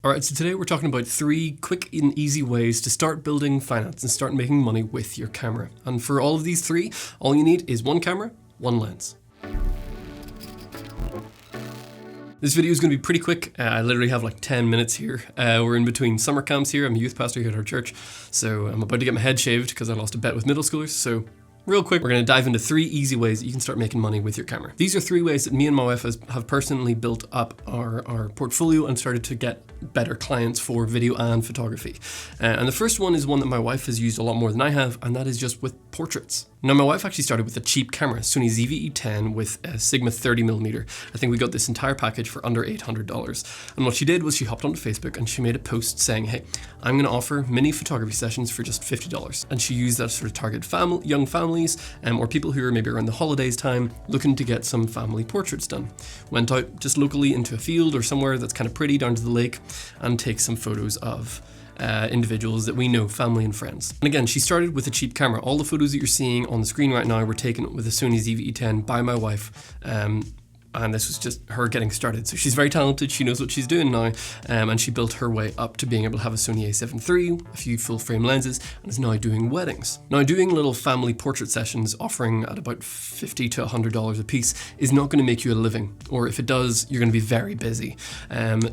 Alright, so today we're talking about 3 quick and easy ways to start building finance and start making money with your camera. And for all of these 3, all you need is one camera, one lens. This video is going to be pretty quick. I literally have like 10 minutes here. We're in between summer camps here. I'm a youth pastor here at our church. So I'm about to get my head shaved because I lost a bet with middle schoolers. So real quick, we're going to dive into 3 easy ways that you can start making money with your camera. These are 3 ways that me and my wife have personally built up our portfolio and started to get better clients for video and photography. And the first one is one that my wife has used a lot more than I have, and that is just with portraits. Now, my wife actually started with a cheap camera, Sony ZV-E10 with a Sigma 30mm. I think we got this entire package for under $800. And what she did was she hopped onto Facebook and she made a post saying, hey, I'm going to offer mini photography sessions for just $50. And she used that to sort of target young families or people who are maybe around the holidays time looking to get some family portraits done. Went out just locally into a field or somewhere that's kind of pretty down to the lake and take some photos of individuals that we know, family and friends. And again, she started with a cheap camera. All the photos that you're seeing on the screen right now were taken with a Sony ZV-E10 by my wife. And this was just her getting started. So she's very talented, she knows what she's doing now, and she built her way up to being able to have a Sony a7 III, a few full frame lenses, and is now doing weddings. Now, doing little family portrait sessions offering at about $50 to $100 a piece is not going to make you a living, or if it does, you're going to be very busy.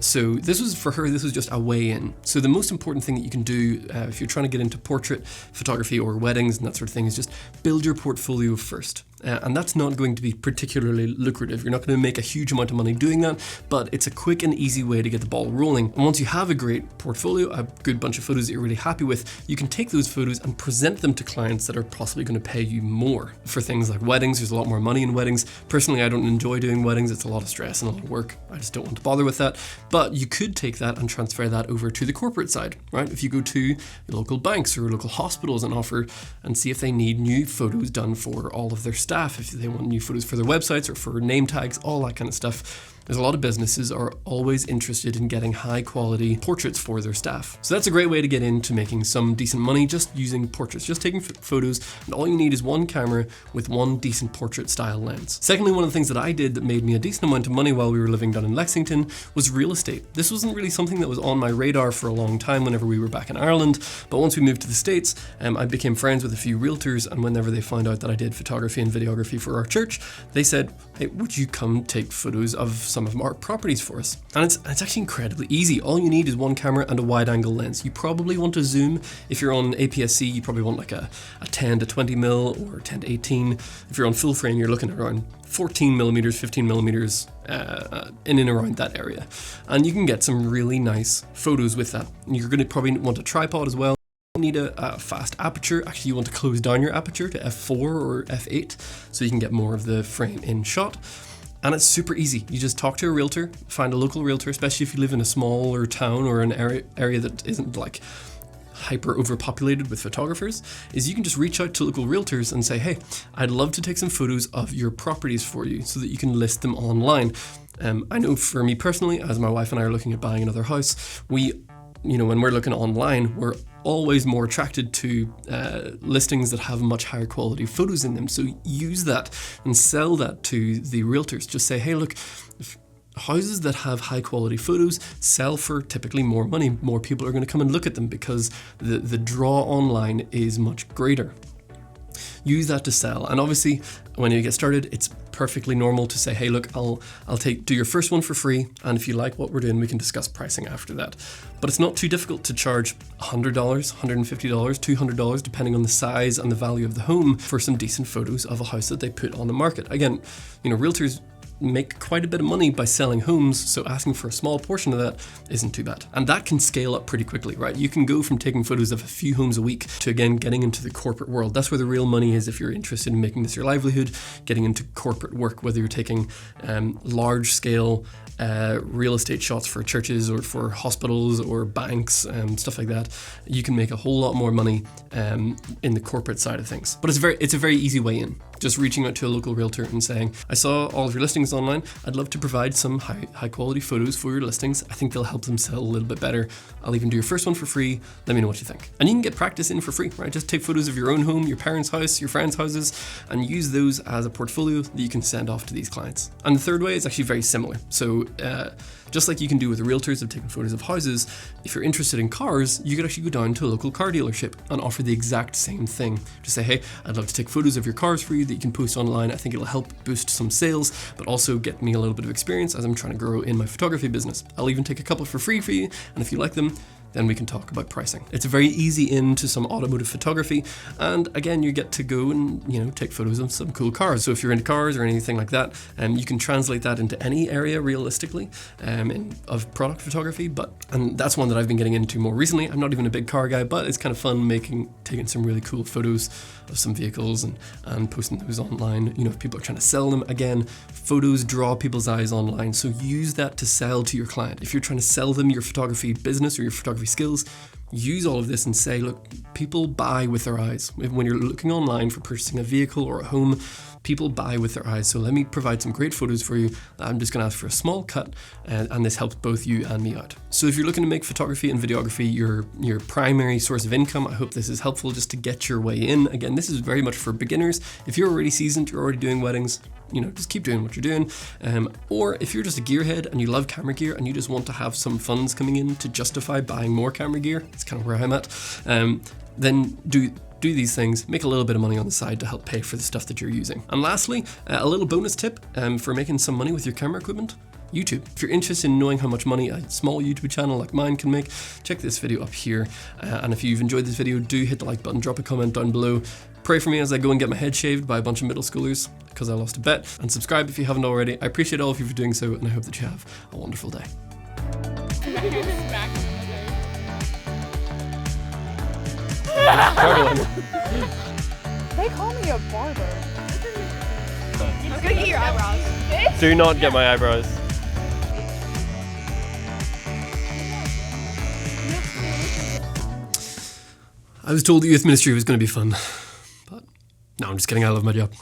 So this was, for her, this was just a way in. So the most important thing that you can do if you're trying to get into portrait photography or weddings and that sort of thing is just build your portfolio first. And that's not going to be particularly lucrative. You're not going to make a huge amount of money doing that, but it's a quick and easy way to get the ball rolling. And once you have a great portfolio, a good bunch of photos that you're really happy with, you can take those photos and present them to clients that are possibly going to pay you more. For things like weddings, there's a lot more money in weddings. Personally, I don't enjoy doing weddings. It's a lot of stress and a lot of work. I just don't want to bother with that. But you could take that and transfer that over to the corporate side, right? If you go to local banks or local hospitals and offer and see if they need new photos done for all of their staff, if they want new photos for their websites or for name tags, all that kind of stuff. There's a lot of businesses are always interested in getting high quality portraits for their staff. So that's a great way to get into making some decent money just using portraits, just taking photos, and all you need is one camera with one decent portrait style lens. Secondly, one of the things that I did that made me a decent amount of money while we were living down in Lexington was real estate. This wasn't really something that was on my radar for a long time whenever we were back in Ireland, but once we moved to the States, I became friends with a few realtors, and whenever they found out that I did photography and videography for our church, they said, hey, would you come take photos of some of our properties for us? And it's actually incredibly easy. All you need is one camera and a wide angle lens. You probably want to zoom. If you're on APS-C, you probably want like a 10 to 20 mil or 10 to 18. If you're on full frame, you're looking at around 14 millimeters, 15 millimeters in and around that area. And you can get some really nice photos with that. You're going to probably want a tripod as well. Need a fast aperture. Actually, you want to close down your aperture to f4 or f8 so you can get more of the frame in shot. And it's super easy. You just talk to a realtor, find a local realtor, especially if you live in a smaller town or an area that isn't like hyper overpopulated with photographers, is you can just reach out to local realtors and say, hey, I'd love to take some photos of your properties for you so that you can list them online. I know for me personally, as my wife and I are looking at buying another house, when we're looking online, we're always more attracted to listings that have much higher quality photos in them. So use that and sell that to the realtors. Just say, hey, look, houses that have high quality photos sell for typically more money. More people are going to come and look at them because the draw online is much greater. Use that to sell. And obviously, when you get started, it's perfectly normal to say, hey, look, I'll do your first one for free, and if you like what we're doing, we can discuss pricing after that. But it's not too difficult to charge $100, $150, $200, depending on the size and the value of the home, for some decent photos of a house that they put on the market. Again, realtors make quite a bit of money by selling homes, so asking for a small portion of that isn't too bad. And that can scale up pretty quickly, right? You can go from taking photos of a few homes a week to, again, getting into the corporate world. That's where the real money is if you're interested in making this your livelihood, getting into corporate work, whether you're taking large scale real estate shots for churches or for hospitals or banks, stuff like that. You can make a whole lot more money in the corporate side of things. But it's a very easy way in. Just reaching out to a local realtor and saying, I saw all of your listings online. I'd love to provide some high quality photos for your listings. I think they'll help them sell a little bit better. I'll even do your first one for free. Let me know what you think. And you can get practice in for free, right? Just take photos of your own home, your parents' house, your friends' houses, and use those as a portfolio that you can send off to these clients. And the third way is actually very similar. So just like you can do with realtors of taking photos of houses, if you're interested in cars, you could actually go down to a local car dealership and offer the exact same thing. Just say, hey, I'd love to take photos of your cars for you that you can post online. I think it'll help boost some sales, but also get me a little bit of experience as I'm trying to grow in my photography business. I'll even take a couple for free for you, and if you like them, then we can talk about pricing. It's a very easy into some automotive photography, and again, you get to go and take photos of some cool cars. So if you're into cars or anything like that, you can translate that into any area realistically of product photography. And that's one that I've been getting into more recently. I'm not even a big car guy, but it's kind of fun taking some really cool photos of some vehicles and posting those online. If people are trying to sell them, again, photos draw people's eyes online. So use that to sell to your client. If you're trying to sell them your photography business or your photography skills, use all of this and say, look, people buy with their eyes. When you're looking online for purchasing a vehicle or a home, people buy with their eyes. So let me provide some great photos for you. I'm just going to ask for a small cut, and this helps both you and me out. So if you're looking to make photography and videography your primary source of income, I hope this is helpful just to get your way in. Again, this is very much for beginners. If you're already seasoned, you're already doing weddings, just keep doing what you're doing. Or if you're just a gearhead and you love camera gear and you just want to have some funds coming in to justify buying more camera gear, it's kind of where I'm at, then do these things, make a little bit of money on the side to help pay for the stuff that you're using. And lastly, a little bonus tip for making some money with your camera equipment: YouTube. If you're interested in knowing how much money a small YouTube channel like mine can make, check this video up here. And if you've enjoyed this video, do hit the like button, drop a comment down below. Pray for me as I go and get my head shaved by a bunch of middle schoolers because I lost a bet. And subscribe if you haven't already. I appreciate all of you for doing so, and I hope that you have a wonderful day. They call me a barber. I'm gonna get your eyebrows. Do not get my eyebrows. I was told the youth ministry was going to be fun, but no, I'm just kidding. I love my job.